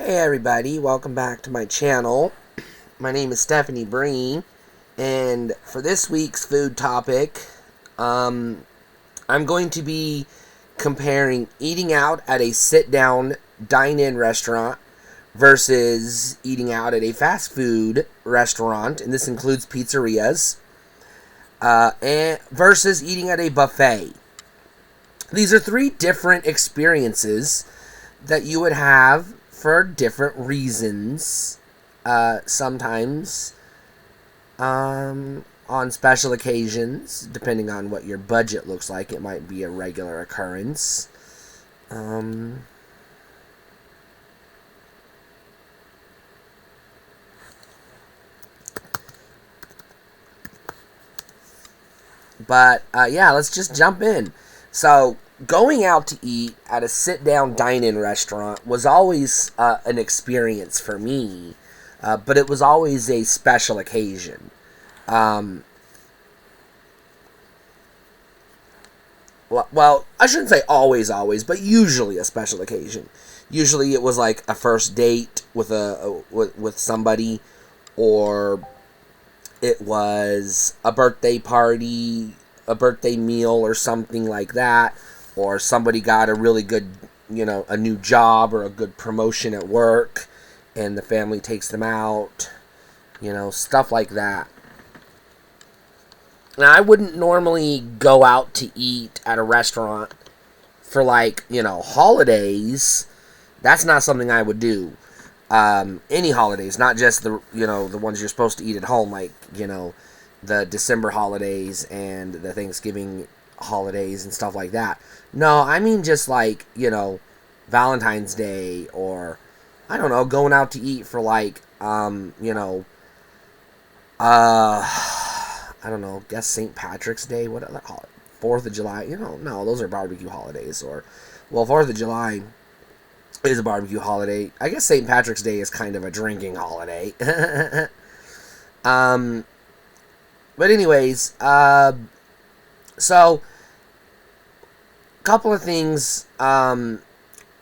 Hey everybody, welcome back to my channel. My name is Stephanie Breen, and for this week's food topic, I'm going to be comparing eating out at a sit-down dine-in restaurant versus eating out at a fast food restaurant, and this includes pizzerias, and versus eating at a buffet. These are three different experiences that you would have for different reasons. Sometimes on special occasions, depending on what your budget looks like, it might be a regular occurrence. But let's just jump in. So, going out to eat at a sit-down dine-in restaurant was always an experience for me, but it was always a special occasion. Um, well, I shouldn't say always, but usually a special occasion. Usually, it was like a first date with with somebody, or it was a birthday party, a birthday meal, or something like that, or somebody got a really good, a new job or a good promotion at work, and the family takes them out, stuff like that. Now, I wouldn't normally go out to eat at a restaurant for, like, holidays. That's not something I would do. Any holidays, not just the ones you're supposed to eat at home, like, the December holidays and the Thanksgiving holidays and stuff like that. No, I mean just like, Valentine's Day, or, I don't know, going out to eat for, like, I don't know, guess St. Patrick's Day, what other holiday? 4th of July, no, those are barbecue holidays. Or, well, 4th of July is a barbecue holiday. I guess St. Patrick's Day is kind of a drinking holiday. um, but anyways, so, couple of things.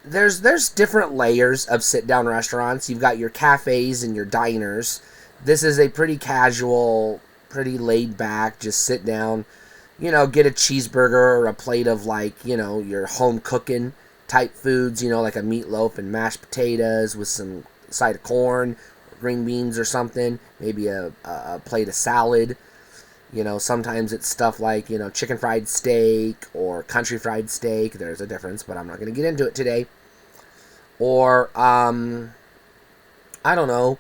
There's different layers of sit-down restaurants. You've got your cafes and your diners. This is a pretty casual, pretty laid back, just sit down, get a cheeseburger or a plate of, like, your home cooking type foods, like a meatloaf and mashed potatoes with some side of corn, or green beans or something, maybe a plate of salad. Sometimes it's stuff like, chicken fried steak or country fried steak. There's a difference, but I'm not going to get into it today. Or, I don't know,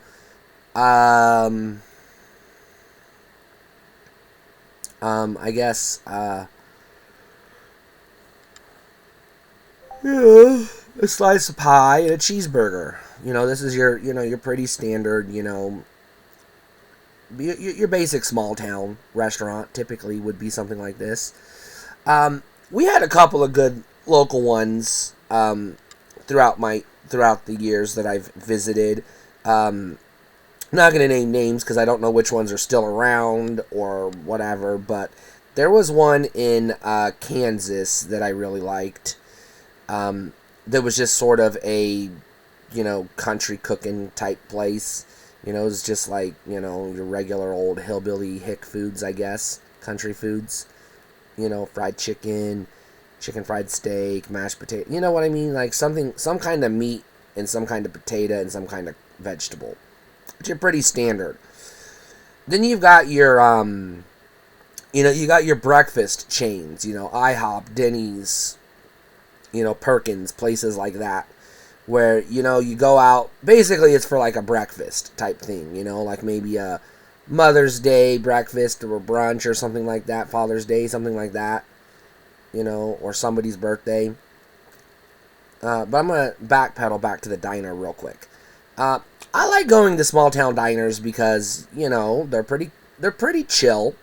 I guess, a slice of pie and a cheeseburger. This is your pretty standard, your basic small town restaurant typically would be something like this. We had a couple of good local ones throughout the years that I've visited. I'm not going to name names because I don't know which ones are still around or whatever, but there was one in Kansas that I really liked. That was just sort of a, country cooking type place. It was just like, your regular old hillbilly hick foods, I guess. Country foods. Fried chicken, chicken fried steak, mashed potato. You know what I mean? Like some kind of meat and some kind of potato and some kind of vegetable. Which are pretty standard. Then you've got your, you got your breakfast chains. IHOP, Denny's, Perkins, places like that. Where, you go out, basically it's for like a breakfast type thing, like maybe a Mother's Day breakfast or a brunch or something like that, Father's Day, something like that, or somebody's birthday. But I'm going to backpedal back to the diner real quick. I like going to small town diners because, they're pretty chill.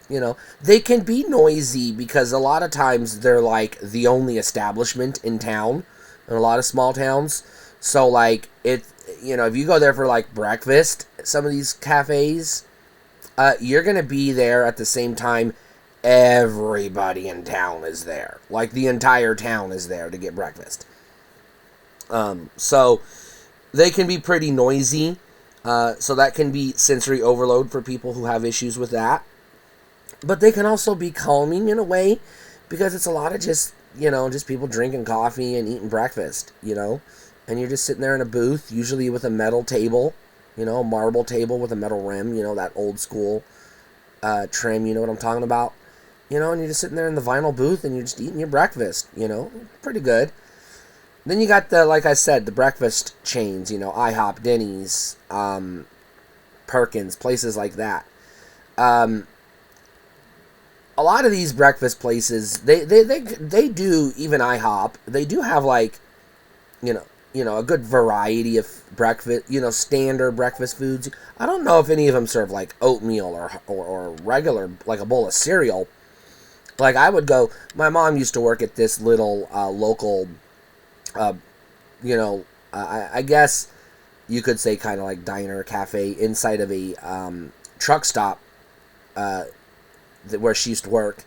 They can be noisy because a lot of times they're like the only establishment in town in a lot of small towns. So, like, if you go there for, like, breakfast at some of these cafes, you're going to be there at the same time everybody in town is there. Like, the entire town is there to get breakfast. So, They can be pretty noisy, so that can be sensory overload for people who have issues with that. But they can also be calming in a way, because it's a lot of just people drinking coffee and eating breakfast, and you're just sitting there in a booth, usually with a metal table, a marble table with a metal rim, that old school trim, you know what I'm talking about, and you're just sitting there in the vinyl booth and you're just eating your breakfast, pretty good. Then you got like I said, the breakfast chains, IHOP, Denny's, Perkins, places like that. A lot of these breakfast places, they do, even IHOP, they do have like, a good variety of breakfast, standard breakfast foods. I don't know if any of them serve like oatmeal or regular, like a bowl of cereal. Like I would go, my mom used to work at this little local, I guess you could say kind of like diner, cafe inside of a truck stop where she used to work.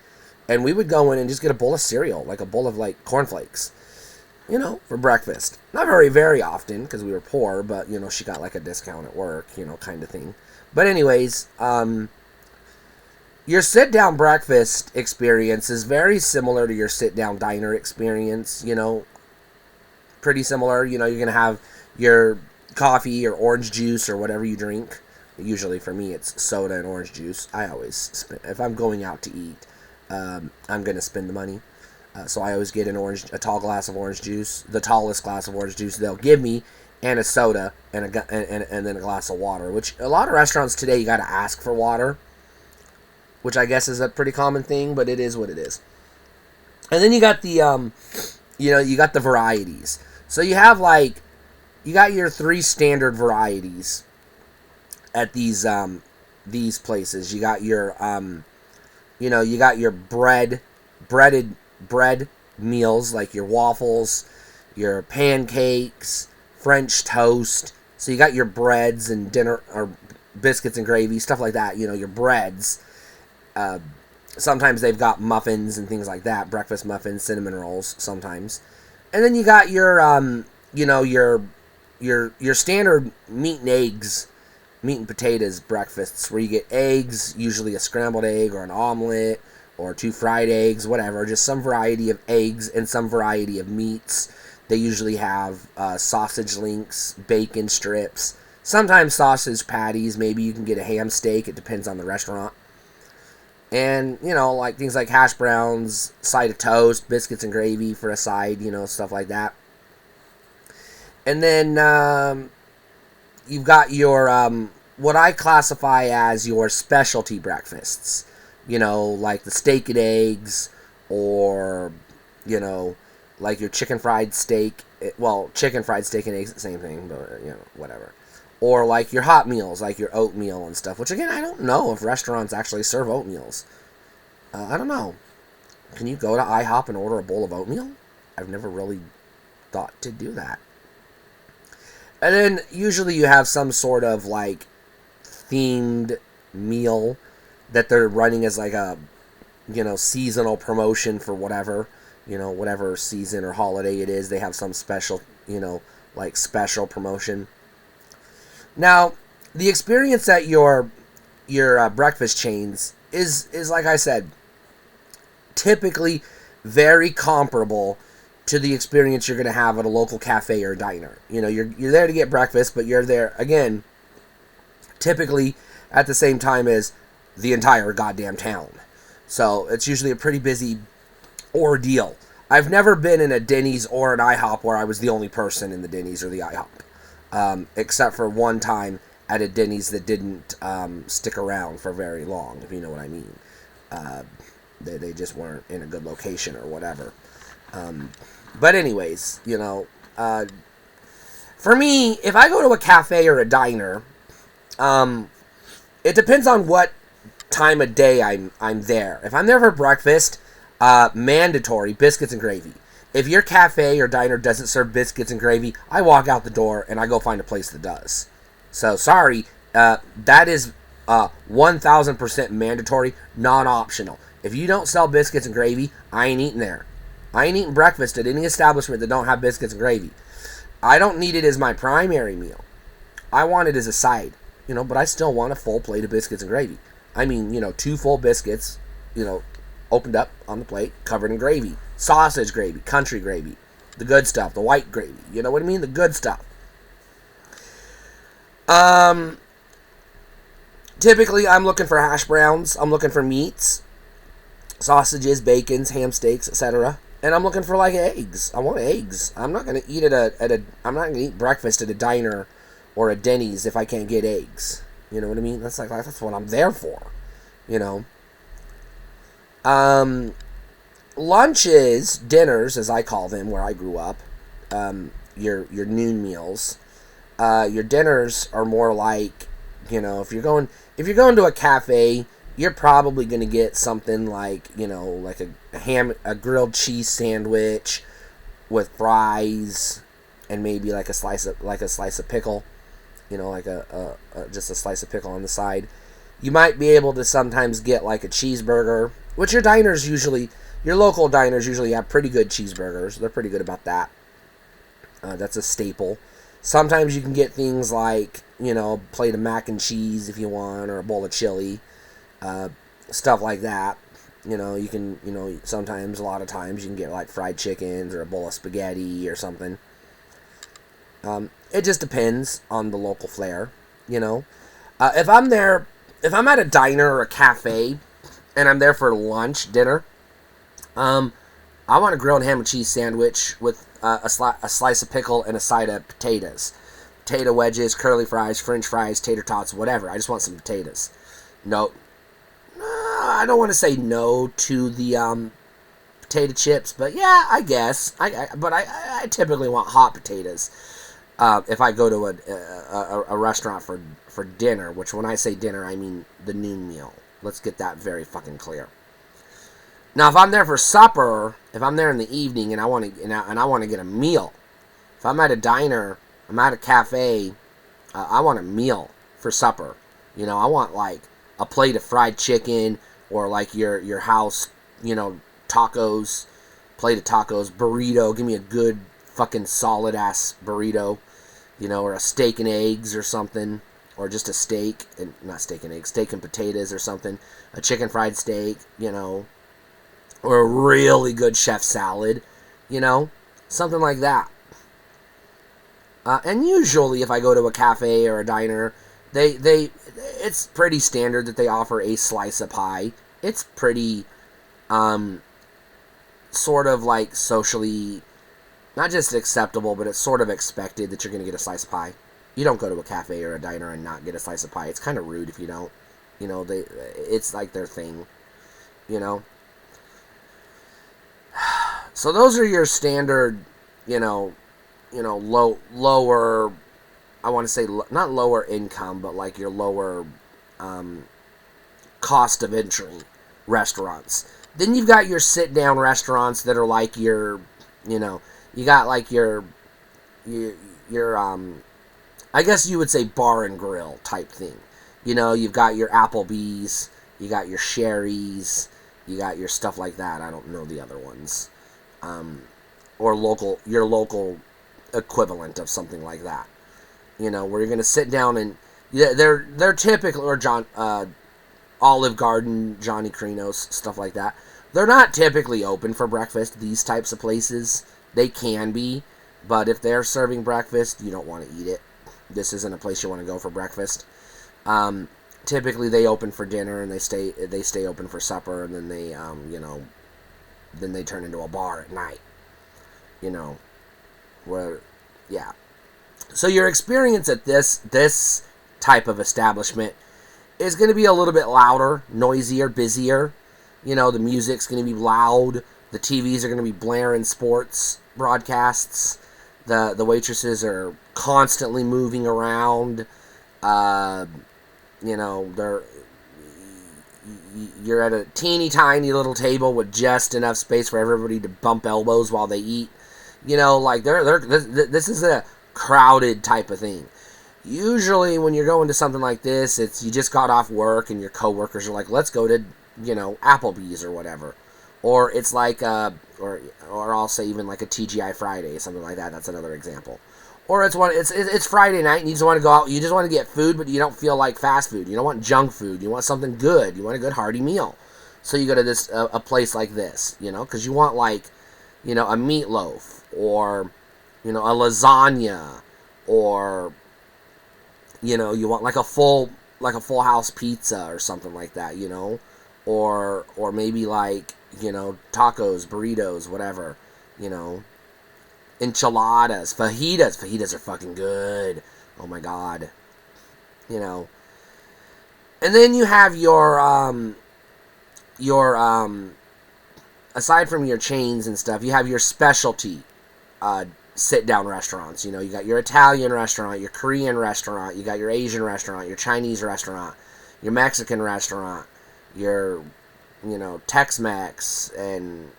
And we would go in and just get a bowl of cereal, like a bowl of like cornflakes, for breakfast. Not very often because we were poor, but, she got like a discount at work, kind of thing. But anyways, your sit-down breakfast experience is very similar to your sit-down diner experience, pretty similar. You're going to have your coffee or orange juice or whatever you drink. Usually for me, it's soda and orange juice. I always if I'm going out to eat, I'm going to spend the money. So I always get a tall glass of orange juice, the tallest glass of orange juice they'll give me, and a soda, and then a glass of water, which a lot of restaurants today, you got to ask for water, which I guess is a pretty common thing, but it is what it is. And then you got the, you got the varieties. So you have you got your 3 standard varieties at these places. You got your, you got your breaded bread meals, like your waffles, your pancakes, French toast. So you got your breads and dinner, or biscuits and gravy, stuff like that, your breads. Sometimes they've got muffins and things like that, breakfast muffins, cinnamon rolls sometimes. And then you got your, your standard meat and potatoes breakfasts, where you get eggs, usually a scrambled egg or an omelet, or 2 fried eggs, whatever, just some variety of eggs and some variety of meats. They usually have sausage links, bacon strips, sometimes sausage patties, maybe you can get a ham steak, it depends on the restaurant. And, like things like hash browns, side of toast, biscuits and gravy for a side, stuff like that. And then you've got your, what I classify as your specialty breakfasts. Like the steak and eggs, or, like your chicken fried steak. Well, chicken fried steak and eggs, the same thing, but, whatever. Or like your hot meals, like your oatmeal and stuff, which again, I don't know if restaurants actually serve oatmeals. I don't know. Can you go to IHOP and order a bowl of oatmeal? I've never really thought to do that. And then usually you have some sort of like themed meal that they're running as like a, seasonal promotion for whatever, whatever season or holiday it is. They have some special, like special promotion. Now, the experience at your breakfast chains is like I said, typically very comparable to the experience you're going to have at a local cafe or diner. You're there to get breakfast, but you're there, again, typically at the same time as the entire goddamn town. So it's usually a pretty busy ordeal. I've never been in a Denny's or an IHOP where I was the only person in the Denny's or the IHOP. Except for one time at a Denny's that didn't stick around for very long, if you know what I mean. They just weren't in a good location or whatever. But anyways, for me, if I go to a cafe or a diner, it depends on what time of day I'm there. If I'm there for breakfast, mandatory biscuits and gravy. If your cafe or diner doesn't serve biscuits and gravy, I walk out the door and I go find a place that does. So, sorry, that is 1,000% mandatory, non-optional. If you don't sell biscuits and gravy, I ain't eating there. I ain't eating breakfast at any establishment that don't have biscuits and gravy. I don't need it as my primary meal. I want it as a side, but I still want a full plate of biscuits and gravy. I mean, 2 full biscuits, opened up on the plate, covered in gravy. Sausage gravy, country gravy, the good stuff, the white gravy. You know what I mean? The good stuff. Typically, I'm looking for hash browns. I'm looking for meats, sausages, bacons, ham steaks, etc. And I'm looking for like eggs. I want eggs. I'm not gonna eat I'm not gonna eat breakfast at a diner or a Denny's if I can't get eggs. You know what I mean? That's what I'm there for. Lunches, dinners, as I call them, where I grew up. Your noon meals. Your dinners are more like, if you're going to a cafe, you're probably going to get something like, like a grilled cheese sandwich with fries and maybe like a slice of pickle, just a slice of pickle on the side. You might be able to sometimes get like a cheeseburger, which your local diners usually have pretty good cheeseburgers. They're pretty good about that. That's a staple. Sometimes you can get things like, a plate of mac and cheese if you want, or a bowl of chili, stuff like that. You can, sometimes, a lot of times, you can get like fried chickens or a bowl of spaghetti or something. It just depends on the local flair, If I'm at a diner or a cafe, and I'm there for lunch, dinner, I want a grilled ham and cheese sandwich with a slice of pickle and a side of potatoes. Potato wedges, curly fries, french fries, tater tots, whatever. I just want some potatoes. No, I don't want to say no to the potato chips, but yeah, I guess. But I typically want hot potatoes if I go to a restaurant for dinner, which when I say dinner, I mean the noon meal. Let's get that very fucking clear. Now, if I'm there for supper, if I'm there in the evening and I want to get a meal, if I'm at a diner, I'm at a cafe, I want a meal for supper. I want like a plate of fried chicken or like your house, tacos, plate of tacos, burrito. Give me a good fucking solid ass burrito, or a steak and eggs or something, or just a steak and not steak and eggs, steak and potatoes or something, a chicken fried steak, or a really good chef salad, something like that. And usually if I go to a cafe or a diner, it's pretty standard that they offer a slice of pie. It's pretty, sort of like socially, not just acceptable, but it's sort of expected that you're going to get a slice of pie. You don't go to a cafe or a diner and not get a slice of pie. It's kind of rude if you don't. It's like their thing, So those are your standard, lower, I want to say, not lower income, but like your lower cost of entry restaurants. Then you've got your sit-down restaurants that are like you got like your I guess you would say bar and grill type thing. You've got your Applebee's, you got your Sherry's, you got your stuff like that. I don't know the other ones. Or your local equivalent of something like that. Where you're going to sit down and they're typically, or Olive Garden, Johnny Crinos, stuff like that. They're not typically open for breakfast. These types of places, they can be, but if they're serving breakfast, you don't want to eat it. This isn't a place you want to go for breakfast. Typically, they open for dinner and they stay open for supper, and then then they turn into a bar at night. So your experience at this type of establishment is going to be a little bit louder, noisier, busier. The music's going to be loud. The TVs are going to be blaring sports broadcasts. The waitresses are constantly moving around. You're at a teeny tiny little table with just enough space for everybody to bump elbows while they eat. This is a crowded type of thing. Usually when you're going to something like this, it's you just got off work and your coworkers are like, let's go to, Applebee's or whatever. or it's like or I'll say even like a TGI Friday, something like that. That's another example. Or it's Friday night and you just want to go out. You just want to get food, but you don't feel like fast food. You don't want junk food. You want something good. You want a good hearty meal. So you go to this a place like this, because you want like, a meatloaf or, a lasagna, or, you want like a full house pizza or something like that, or maybe like, tacos, burritos, whatever, enchiladas, fajitas are fucking good. Oh my god, and then you have your aside from your chains and stuff, you have your specialty sit-down restaurants. You got your Italian restaurant, your Korean restaurant, you got your Asian restaurant, your Chinese restaurant, your Mexican restaurant, your, Tex-Mex, and,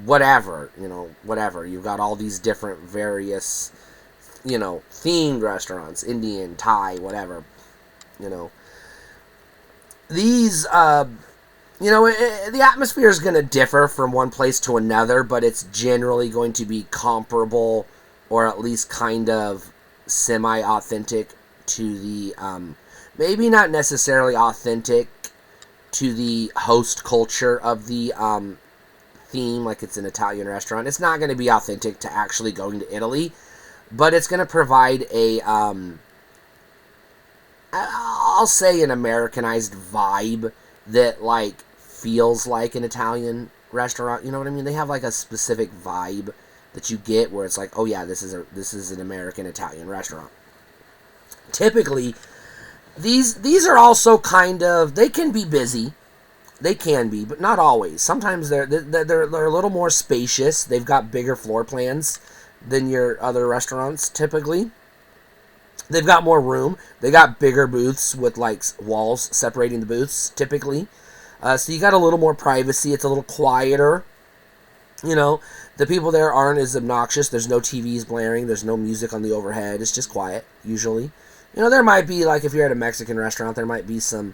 whatever. You've got all these different various, themed restaurants, Indian, Thai, whatever, These, the atmosphere is going to differ from one place to another, but it's generally going to be comparable, or at least kind of semi-authentic to the, maybe not necessarily authentic to the host culture of the theme, like it's an Italian restaurant. It's not going to be authentic to actually going to Italy, but it's going to provide a, I'll say an Americanized vibe that, like, feels like an Italian restaurant. You know what I mean? They have, like, a specific vibe that you get where it's like, oh yeah, this is an American Italian restaurant. Typically, these are also kind of, they can be busy. They can be, but not always. Sometimes they're a little more spacious. They've got bigger floor plans than your other restaurants typically. They've got more room. They got bigger booths with, like, walls separating the booths, typically. So you got a little more privacy. It's a little quieter. The people there aren't as obnoxious. There's no TVs blaring. There's no music on the overhead. It's just quiet, usually. There might be, like, if you're at a Mexican restaurant, there might be some,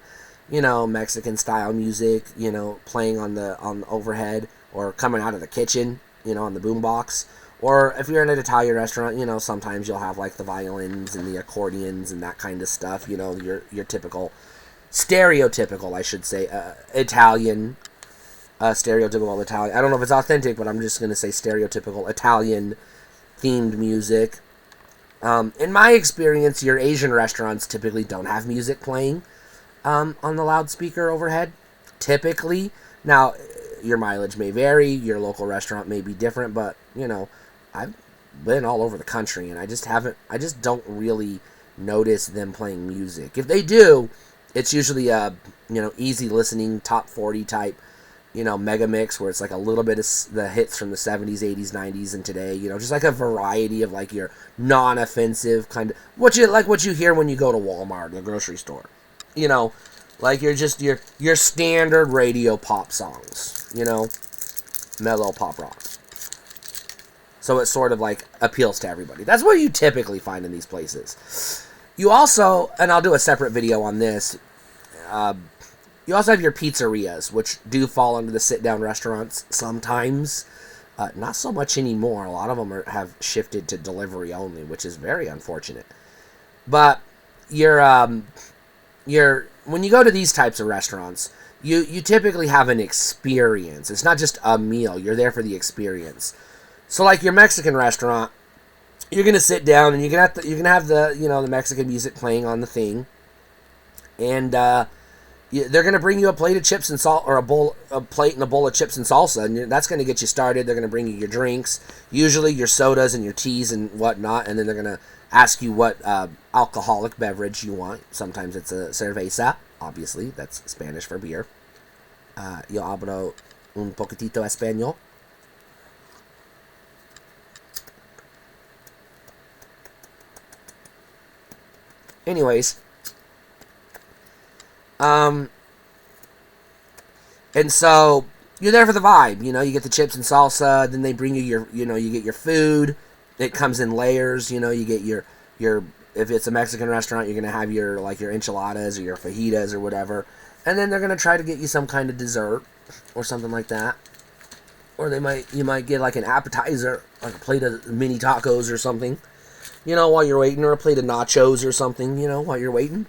Mexican-style music, playing on the overhead or coming out of the kitchen, on the boombox. Or if you're in an Italian restaurant, sometimes you'll have, like, the violins and the accordions and that kind of stuff. Your typical, stereotypical, I should say, Italian, stereotypical Italian. I don't know if it's authentic, but I'm just going to say stereotypical Italian-themed music. In my experience, your Asian restaurants typically don't have music playing on the loudspeaker overhead. Typically. Now, your mileage may vary. Your local restaurant may be different, but, I've been all over the country, and I just don't really notice them playing music. If they do, it's usually a, easy listening, top 40 type, mega mix, where it's like a little bit of the hits from the 70s, 80s, 90s, and today, just like a variety of, like, your non-offensive kind of, what you hear when you go to Walmart, the grocery store, like your standard radio pop songs, mellow pop rock. So it sort of, like, appeals to everybody. That's what you typically find in these places. You also, and I'll do a separate video on this, you also have your pizzerias, which do fall under the sit-down restaurants sometimes. Not so much anymore. A lot of them have shifted to delivery only, which is very unfortunate. But when you go to these types of restaurants, you typically have an experience. It's not just a meal. You're there for the experience. So, like your Mexican restaurant, you're gonna sit down and you're gonna have the the Mexican music playing on the thing, and they're gonna bring you a plate of chips and salt, or a plate and a bowl of chips and salsa, and that's gonna get you started. They're gonna bring you your drinks, usually your sodas and your teas and whatnot, and then they're gonna ask you what alcoholic beverage you want. Sometimes it's a cerveza, obviously that's Spanish for beer. Yo hablo un poquitito español. Anyways, and so you're there for the vibe, you get the chips and salsa, then they bring you your, you get your food. It comes in layers, you get your, if it's a Mexican restaurant, you're going to have your, like, your enchiladas or your fajitas or whatever. And then they're going to try to get you some kind of dessert or something like that. Or you might get like an appetizer, like a plate of mini tacos or something, while you're waiting, or a plate of nachos or something, while you're waiting.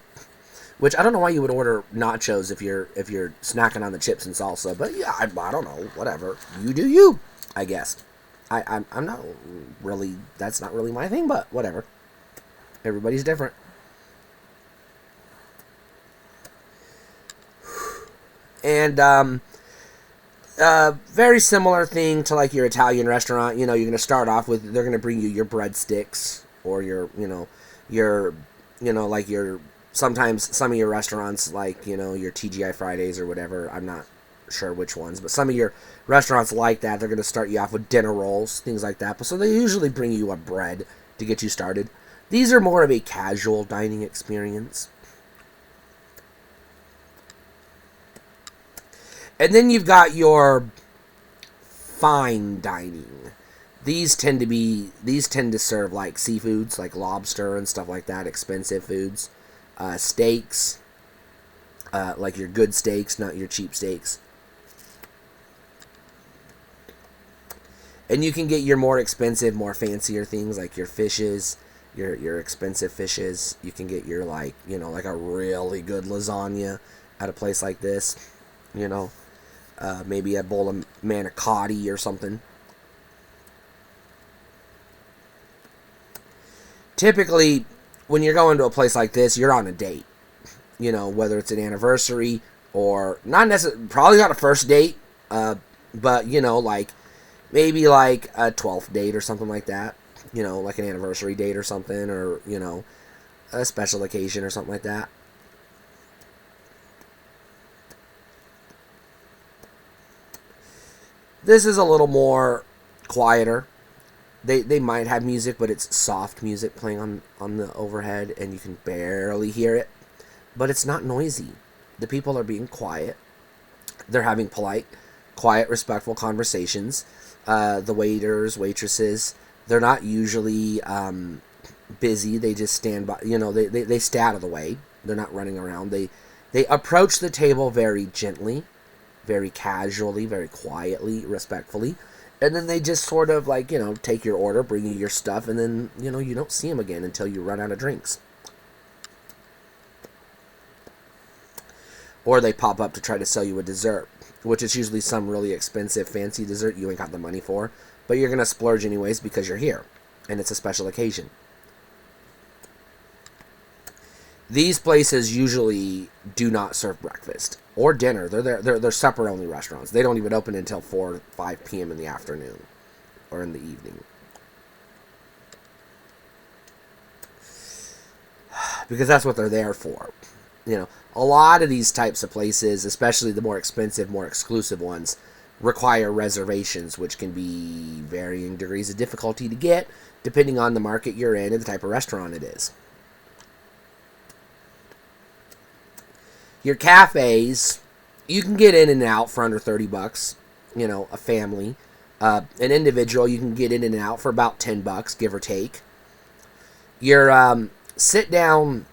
Which I don't know why you would order nachos if you're snacking on the chips and salsa, but yeah, I don't know, whatever. You do you, I guess. I'm not really, that's not really my thing, but whatever. Everybody's different. And very similar thing to like your Italian restaurant. You're going to start off with, they're going to bring you your breadsticks or sometimes some of your restaurants, like, your TGI Fridays or whatever, I'm not sure which ones, but some of your restaurants like that, they're going to start you off with dinner rolls, things like that. But so they usually bring you a bread to get you started. These are more of a casual dining experience. And then you've got your fine dining. These tend to serve like seafoods, like lobster and stuff like that, expensive foods. Steaks, like your good steaks, not your cheap steaks. And you can get your more expensive, more fancier things like your fishes, your expensive fishes. You can get your like a really good lasagna at a place like this. Maybe a bowl of manicotti or something. Typically, when you're going to a place like this, you're on a date. Whether it's an anniversary or not necessarily, probably not a first date, but like maybe like a 12th date or something like that. Like an anniversary date or something, or a special occasion or something like that. This is a little more quieter. They might have music, but it's soft music playing on the overhead, and you can barely hear it. But it's not noisy. The people are being quiet. They're having polite, quiet, respectful conversations. The waiters, waitresses, they're not usually busy. They just stand by, they stay out of the way. They're not running around. They approach the table very gently, very casually, very quietly, respectfully. And then they just sort of like, take your order, bring you your stuff, and then, you don't see them again until you run out of drinks. Or they pop up to try to sell you a dessert, which is usually some really expensive, fancy dessert you ain't got the money for, but you're going to splurge anyways because you're here, and it's a special occasion. These places usually do not serve breakfast or dinner. They're supper-only restaurants. They don't even open until 4 or 5 p.m. in the afternoon or in the evening. Because that's what they're there for. A lot of these types of places, especially the more expensive, more exclusive ones, require reservations, which can be varying degrees of difficulty to get, depending on the market you're in and the type of restaurant it is. Your cafes, you can get in and out for under $30. A family, an individual, you can get in and out for about $10, give or take. Your sit-down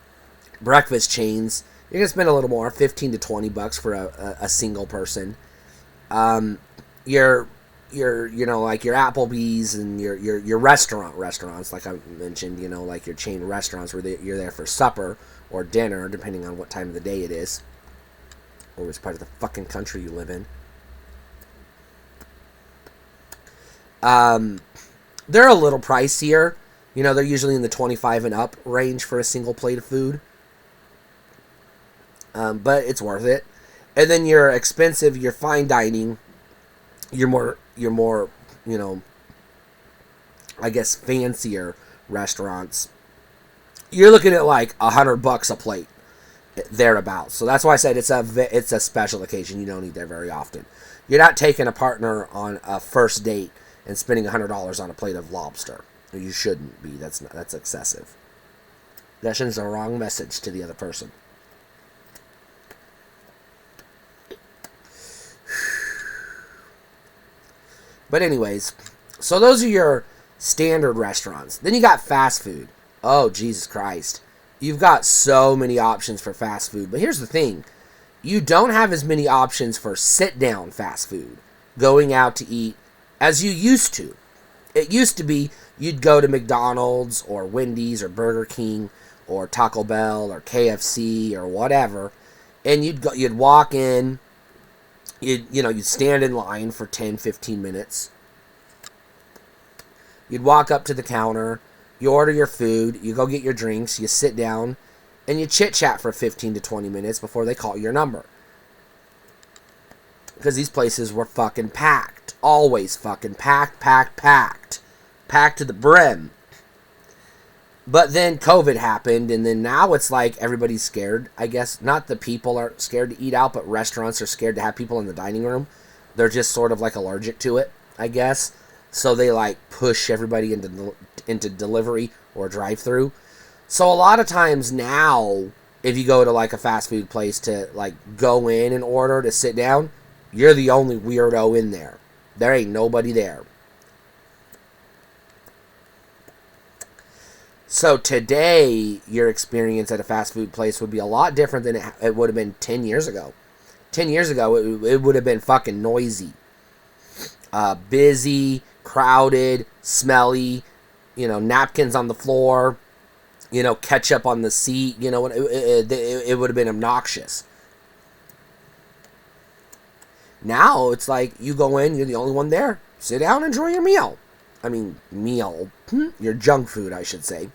breakfast chains, you're gonna spend a little more, $15 to $20 for a single person. Your like your Applebee's and your restaurants, like I mentioned, like your chain restaurants where you're there for supper or dinner, depending on what time of the day it is, or which part of the fucking country you live in. They're a little pricier. They're usually in the 25 and up range for a single plate of food. But it's worth it. And then your expensive, your fine dining, your more, I guess fancier restaurants, you're looking at like $100 a plate, thereabouts. So that's why I said it's a special occasion. You don't eat there very often. You're not taking a partner on a first date and spending $100 on a plate of lobster. You shouldn't be. That's excessive. That sends the wrong message to the other person. But anyways, so those are your standard restaurants. Then you got fast food. Oh, Jesus Christ. You've got so many options for fast food. But here's the thing. you don't have as many options for sit-down fast food, going out to eat, as you used to. It used to be you'd go to McDonald's or Wendy's or Burger King or Taco Bell or KFC or whatever, and you'd walk in, you'd stand in line for 10, 15 minutes. You'd walk up to the counter, you order your food, you go get your drinks, you sit down, and you chit-chat for 15 to 20 minutes before they call your number. Because these places were fucking packed. Always fucking packed. Packed to the brim. But then COVID happened, and then now it's like everybody's scared, I guess. Not the people are scared to eat out, but restaurants are scared to have people in the dining room. They're just sort of like allergic to it, I guess. So they like push everybody into delivery or drive-through. So a lot of times now, if you go to like a fast food place to like go in and order to sit down, you're the only weirdo in there. There ain't nobody there. So today, your experience at a fast food place would be a lot different than it would have been 10 years ago. 10 years ago, it would have been fucking noisy. Busy, crowded, smelly, napkins on the floor, ketchup on the seat, it would have been obnoxious. Now, it's like, you go in, you're the only one there. Sit down, enjoy your meal. Your junk food, I should say.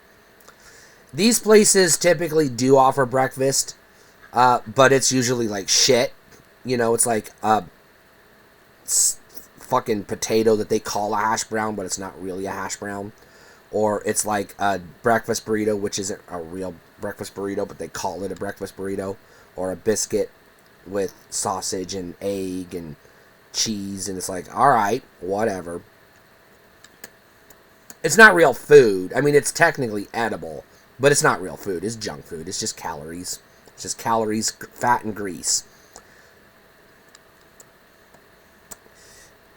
These places typically do offer breakfast, but it's usually like shit. It's like a fucking potato that they call a hash brown, but it's not really a hash brown. Or it's like a breakfast burrito, which isn't a real breakfast burrito, but they call it a breakfast burrito. Or a biscuit with sausage and egg and cheese, and it's like, alright, whatever. It's not real food. I mean, it's technically edible, but it's not real food. It's junk food. It's just calories. It's just calories, fat, and grease.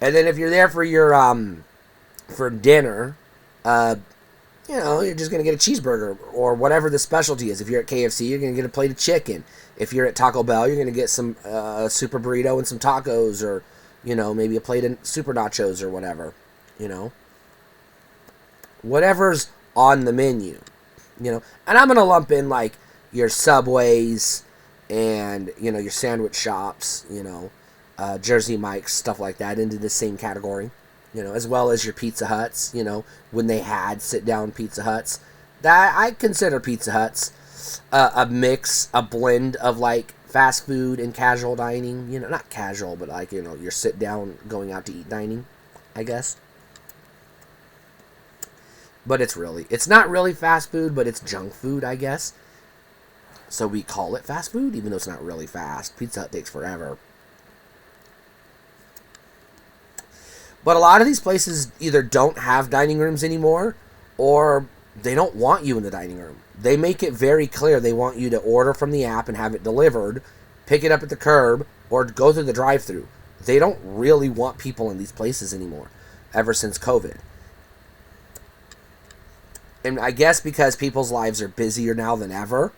And then if you're there for your for dinner, you're just gonna get a cheeseburger or whatever the specialty is. If you're at KFC, you're gonna get a plate of chicken. If you're at Taco Bell, you're gonna get some super burrito and some tacos, or maybe a plate of super nachos or whatever. Whatever's on the menu, and I'm going to lump in, like, your Subways and, your sandwich shops, Jersey Mike's, stuff like that, into the same category, as well as your Pizza Huts, when they had sit-down Pizza Huts. That I consider Pizza Huts a mix, a blend of, like, fast food and casual dining, not casual, but, like, your sit-down, going out to eat dining, I guess. But it's not really fast food, but it's junk food, I guess. So we call it fast food, even though it's not really fast. Pizza Hut takes forever. But a lot of these places either don't have dining rooms anymore, or they don't want you in the dining room. They make it very clear they want you to order from the app and have it delivered, pick it up at the curb, or go through the drive-thru. They don't really want people in these places anymore, ever since COVID. And I guess because people's lives are busier now than ever,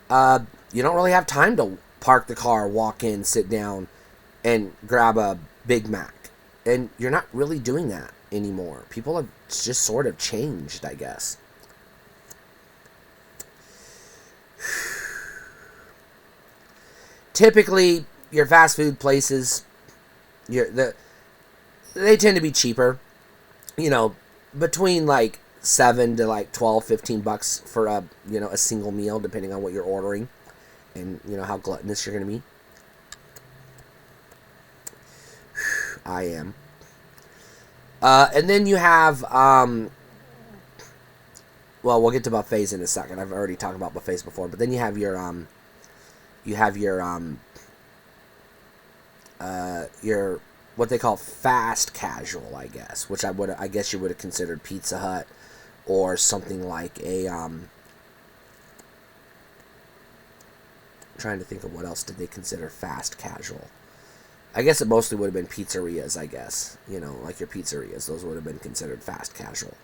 you don't really have time to park the car, walk in, sit down, and grab a Big Mac. And you're not really doing that anymore. People have just sort of changed, I guess. Typically, your fast food places, they tend to be cheaper. Between like $7 to like $12-15 for a single meal, depending on what you're ordering and how gluttonous you're gonna be. I am. And then you have we'll get to buffets in a second. I've already talked about buffets before, but then you have your what they call fast casual, I guess, which I guess you would have considered Pizza Hut or something like a I'm trying to think of what else did they consider fast casual. I guess it mostly would have been pizzerias, I guess. Like your pizzerias, those would have been considered fast casual.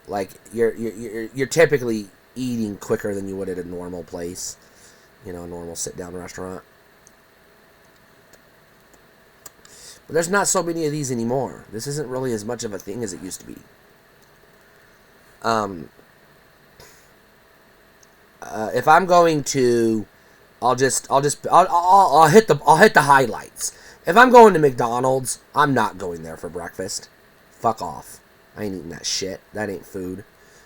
Like you're typically eating quicker than you would at a normal place, a normal sit down restaurant. But there's not so many of these anymore. This isn't really as much of a thing as it used to be. If I'm going to, I'll hit the highlights. If I'm going to McDonald's, I'm not going there for breakfast. Fuck off. I ain't eating that shit. That ain't food.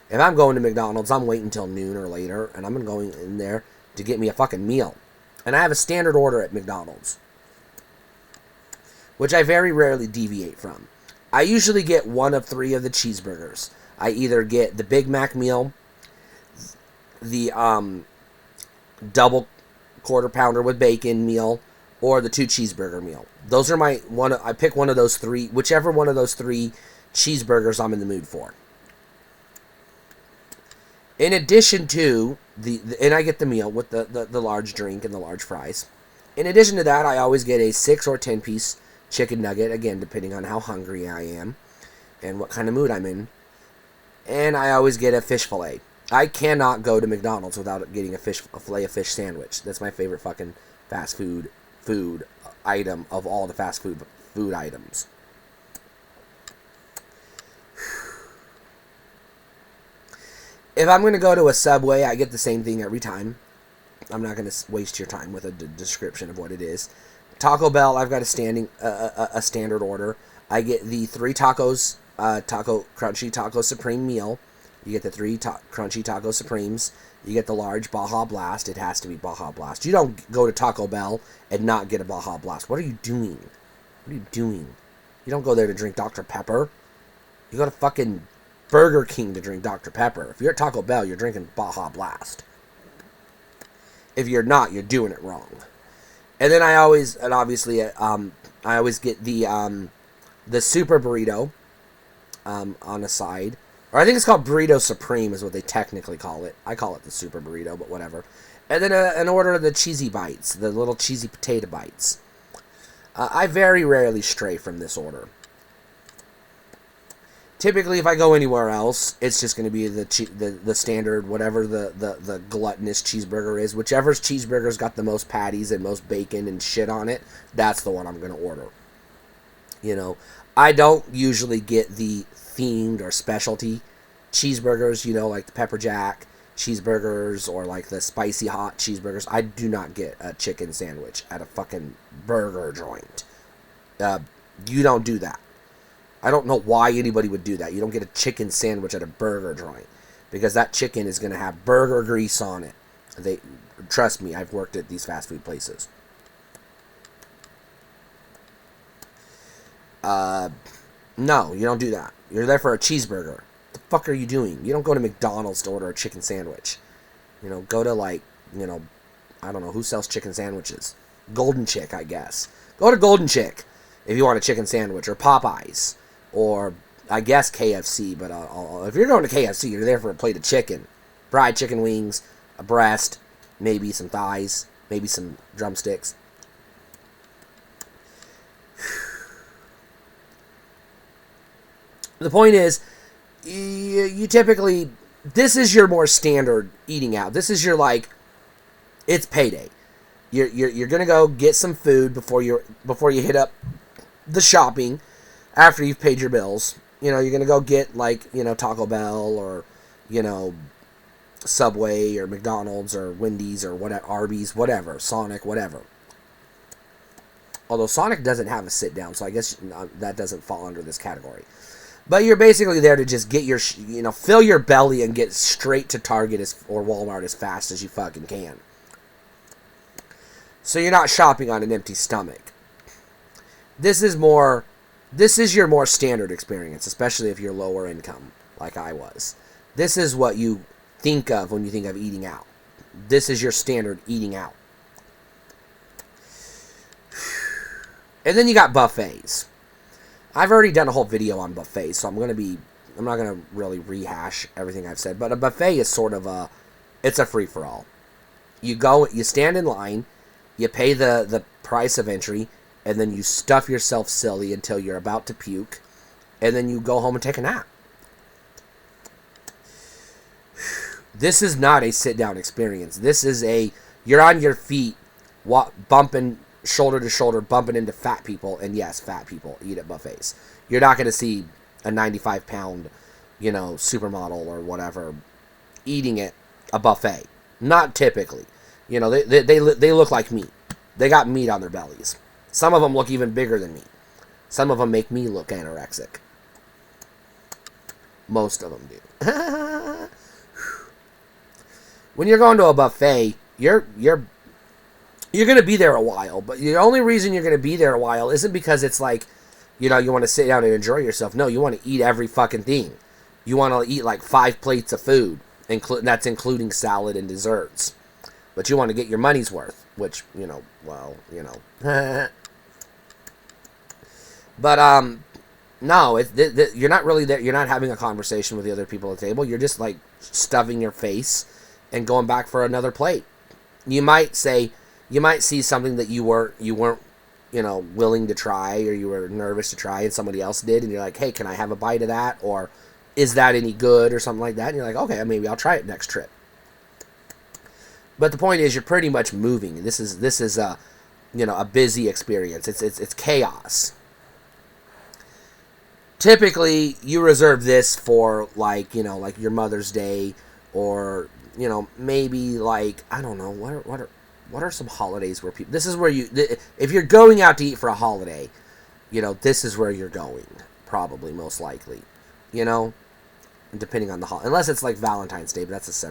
If I'm going to McDonald's, I'm waiting until noon or later, and I'm going in there to get me a fucking meal. And I have a standard order at McDonald's, which I very rarely deviate from. I usually get one of 3 of the cheeseburgers. I either get the Big Mac meal, the double quarter pounder with bacon meal, or the 2 cheeseburger meal. Those are I pick one of those 3, whichever one of those 3 cheeseburgers I'm in the mood for. In addition to and I get the meal with the large drink and the large fries. In addition to that, I always get a 6 or 10 piece chicken nugget, again, depending on how hungry I am and what kind of mood I'm in. And I always get a fish fillet. I cannot go to McDonald's without getting a fillet of fish sandwich. That's my favorite fucking fast food item of all the fast food items. If I'm going to go to a Subway, I get the same thing every time. I'm not going to waste your time with a description of what it is. Taco Bell, I've got a standard order. I get the 3 tacos, crunchy taco supreme meal. You get the 3 crunchy taco supremes. You get the large Baja Blast. It has to be Baja Blast. You don't go to Taco Bell and not get a Baja Blast. What are you doing? What are you doing? You don't go there to drink Dr. Pepper. You go to fucking Burger King to drink Dr. Pepper. If you're at Taco Bell, you're drinking Baja Blast. If you're not, you're doing it wrong. And then I always get the super burrito on the side. Or I think it's called Burrito Supreme is what they technically call it. I call it the super burrito, but whatever. And then an order of the cheesy bites, the little cheesy potato bites. I very rarely stray from this order. Typically, if I go anywhere else, it's just going to be the standard, whatever the gluttonous cheeseburger is. Whichever cheeseburger's got the most patties and most bacon and shit on it, that's the one I'm going to order. You know, I don't usually get the themed or specialty cheeseburgers, you know, like the pepper jack cheeseburgers or like the spicy hot cheeseburgers. I do not get a chicken sandwich at a fucking burger joint. You don't do that. I don't know why anybody would do that. You don't get a chicken sandwich at a burger joint because that chicken is going to have burger grease on it. Trust me, I've worked at these fast food places. No, you don't do that. You're there for a cheeseburger. What the fuck are you doing? You don't go to McDonald's to order a chicken sandwich. You know, go to I don't know, who sells chicken sandwiches? Golden Chick, I guess. Go to Golden Chick if you want a chicken sandwich, or Popeyes, or I guess KFC, but if you're going to KFC, you're there for a plate of chicken. Fried chicken wings, a breast, maybe some thighs, maybe some drumsticks. The point is, you typically, this is your more standard eating out. This is your, like, it's payday. You're gonna go get some food before you hit up the shopping after you've paid your bills. You know, you're gonna go get, like, you know, Taco Bell or, you know, Subway or McDonald's or Wendy's or whatever, Arby's, whatever, Sonic, whatever. Although Sonic doesn't have a sit down, so I guess that doesn't fall under this category. But you're basically there to just get your, fill your belly and get straight to Target or Walmart as fast as you fucking can. So you're not shopping on an empty stomach. This is your more standard experience, especially if you're lower income, like I was. This is what you think of when you think of eating out. This is your standard eating out. And then you got buffets. I've already done a whole video on buffets, so I'm not going to really rehash everything I've said, but a buffet is sort of it's a free-for-all. You stand in line, you pay the price of entry, and then you stuff yourself silly until you're about to puke, and then you go home and take a nap. This is not a sit-down experience. This is you're on your feet, bumping shoulder to shoulder bumping into fat people, and yes, fat people eat at buffets. You're not going to see a 95-pound, supermodel or whatever eating at a buffet. Not typically. They look like meat. They got meat on their bellies. Some of them look even bigger than me. Some of them make me look anorexic. Most of them do. When you're going to a buffet, you're going to be there a while. But the only reason you're going to be there a while isn't because it's like, you want to sit down and enjoy yourself. No, you want to eat every fucking thing. You want to eat like 5 plates of food. That's including salad and desserts. But you want to get your money's worth. Which, But, no, you're not really there. You're not having a conversation with the other people at the table. You're just, like, stuffing your face and going back for another plate. You might see something that you weren't, willing to try, or you were nervous to try, and somebody else did, and you're like, hey, can I have a bite of that? Or, is that any good? Or something like that. And you're like, okay, maybe I'll try it next trip. But the point is, you're pretty much moving. This is a busy experience. It's chaos. Typically, you reserve this for like your Mother's Day, or maybe like, I don't know, what are some holidays where people. This is where if you're going out to eat for a holiday, this is where you're going, probably most likely, depending on the holiday. Unless it's like Valentine's Day, but that's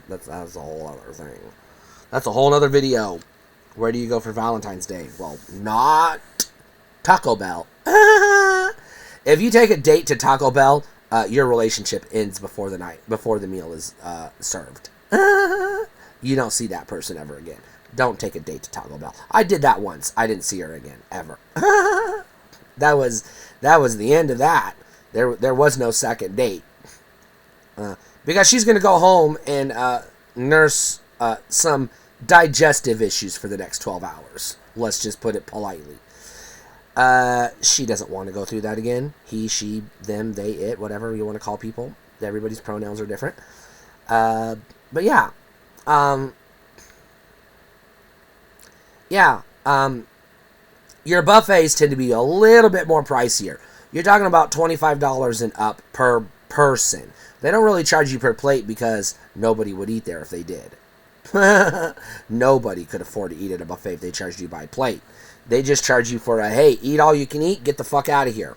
a whole other thing. That's a whole other video. Where do you go for Valentine's Day? Well, not Taco Bell. If you take a date to Taco Bell, your relationship ends before the meal is served. You don't see that person ever again. Don't take a date to Taco Bell. I did that once. I didn't see her again ever. That was the end of that. There was no second date, because she's gonna go home and nurse some digestive issues for the next 12 hours. Let's just put it politely. She doesn't want to go through that again. He, she, them, they, it, whatever you want to call people. Everybody's pronouns are different. But yeah. Your buffets tend to be a little bit more pricier. You're talking about $25 and up per person. They don't really charge you per plate because nobody would eat there if they did. Nobody could afford to eat at a buffet if they charged you by plate. They just charge you for hey, eat all you can eat, get the fuck out of here.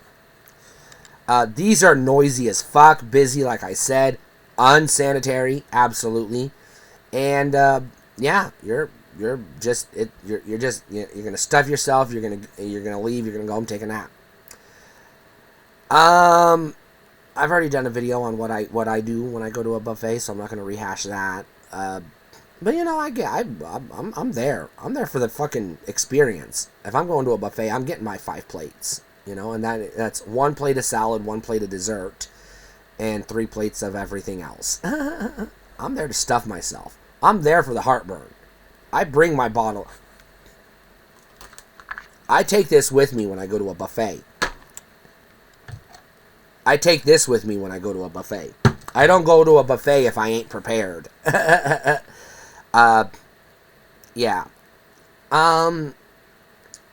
These are noisy as fuck, busy, like I said, unsanitary, absolutely. And you're gonna stuff yourself. You're gonna leave. You're gonna go home, take a nap. I've already done a video on what I do when I go to a buffet, so I'm not gonna rehash that. But I'm there. I'm there for the fucking experience. If I'm going to a buffet, I'm getting my 5 plates, and that's 1 plate of salad, 1 plate of dessert, and 3 plates of everything else. I'm there to stuff myself. I'm there for the heartburn. I bring my bottle. I take this with me when I go to a buffet. I take this with me when I go to a buffet. I don't go to a buffet if I ain't prepared. Yeah.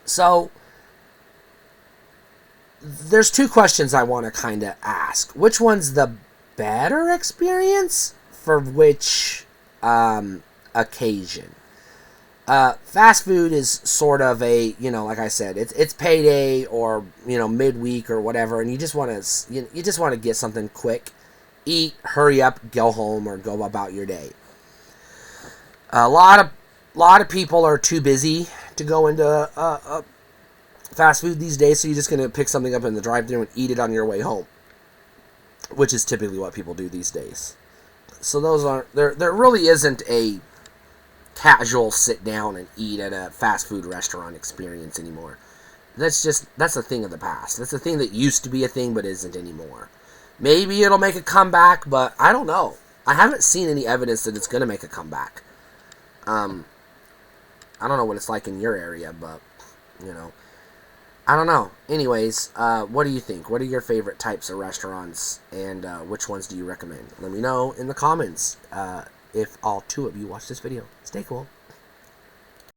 So, there's 2 questions I want to kind of ask. Which one's the better experience for which occasion? Fast food is sort of a, like I said, it's payday or, midweek or whatever, and you just want to get something quick, eat, hurry up, go home, or go about your day. A lot of people are too busy to go into fast food these days, so you're just going to pick something up in the drive-thru and eat it on your way home, which is typically what people do these days. So there really isn't a casual sit down and eat at a fast food restaurant experience anymore. That's a thing of the past. That's a thing that used to be a thing but isn't anymore. Maybe it'll make a comeback, but I don't know. I haven't seen any evidence that it's going to make a comeback. I don't know what it's like in your area, but, I don't know. Anyways, what do you think? What are your favorite types of restaurants, and which ones do you recommend? Let me know in the comments if all 2 of you watch this video. Stay cool.